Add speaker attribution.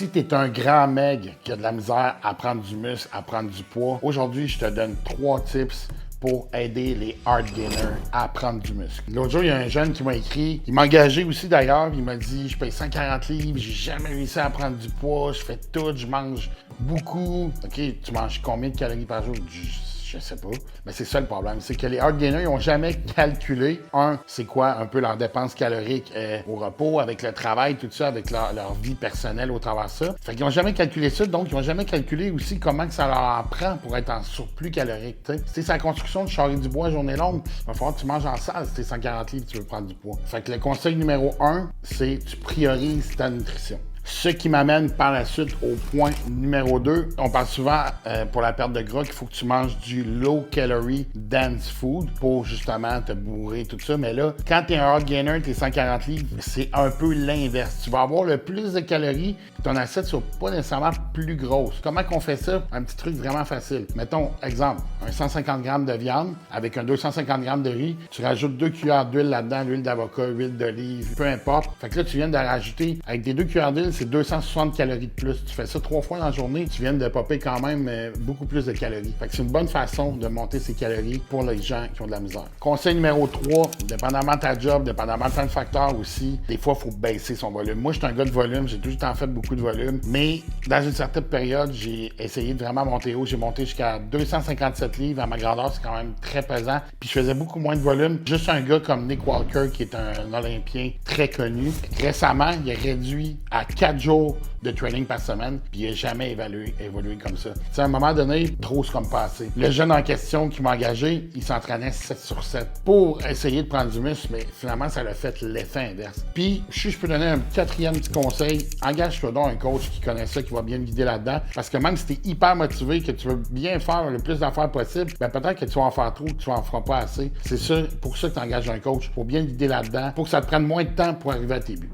Speaker 1: Si tu es un grand meg qui a de la misère à prendre du muscle, à prendre du poids, aujourd'hui, je te donne 3 tips pour aider les hard gainers à prendre du muscle. L'autre jour, il y a un jeune qui m'a écrit, il m'a engagé aussi d'ailleurs, il m'a dit « Je paye 140 livres, j'ai jamais réussi à prendre du poids, je fais tout, je mange beaucoup. » OK, tu manges combien de calories par jour? Je sais pas. Mais c'est ça le problème, c'est que les hard gainers, ils n'ont jamais calculé, c'est quoi un peu leur dépense calorique au repos, avec le travail, tout ça, avec leur vie personnelle au travers de ça. Fait qu'ils n'ont jamais calculé ça, donc ils n'ont jamais calculé aussi comment que ça leur en prend pour être en surplus calorique. Si c'est la construction de charrer du bois journée longue, il va falloir que tu manges en salle si t'es 140 livres et tu veux prendre du poids. Fait que le conseil numéro 1, c'est tu priorises ta nutrition. Ce qui m'amène par la suite au point numéro 2. On parle souvent pour la perte de gras qu'il faut que tu manges du low calorie dense food pour justement te bourrer, tout ça. Mais là, quand tu es un hard gainer, tu es 140 livres, c'est un peu l'inverse. Tu vas avoir le plus de calories, puis ton assiette ne sera pas nécessairement plus grosse. Comment qu'on fait ça? Un petit truc vraiment facile. Mettons, exemple, un 150 g de viande avec un 250 g de riz. Tu rajoutes 2 cuillères d'huile là-dedans, l'huile d'avocat, huile d'olive, peu importe. Fait que là, tu viens de rajouter, avec tes 2 cuillères d'huile, c'est 260 calories de plus. Tu fais ça 3 fois dans la journée, tu viens de popper quand même beaucoup plus de calories. Fait que c'est une bonne façon de monter ses calories pour les gens qui ont de la misère. Conseil numéro 3, dépendamment de ta job, dépendamment de plein de facteurs aussi, des fois, il faut baisser son volume. Moi, je suis un gars de volume, j'ai tout le temps fait beaucoup de volume, mais dans une certaine période, j'ai essayé de vraiment monter haut. J'ai monté jusqu'à 257 livres. À ma grandeur, c'est quand même très pesant. Puis je faisais beaucoup moins de volume. Juste un gars comme Nick Walker, qui est un Olympien très connu, récemment, il a réduit à 4 jours de training par semaine, puis il n'a jamais évolué comme ça. À un moment donné, trop, c'est comme pas assez. Le jeune en question qui m'a engagé, il s'entraînait 7 sur 7 pour essayer de prendre du muscle, mais finalement, ça l'a fait l'effet inverse. Puis, si je peux donner un 4e petit conseil, engage-toi donc un coach qui connaît ça, qui va bien te guider là-dedans, parce que même si tu es hyper motivé, que tu veux bien faire le plus d'affaires possible, ben peut-être que tu vas en faire trop, que tu en feras pas assez. C'est ça, pour ça que tu engages un coach, pour bien te guider là-dedans, pour que ça te prenne moins de temps pour arriver à tes buts.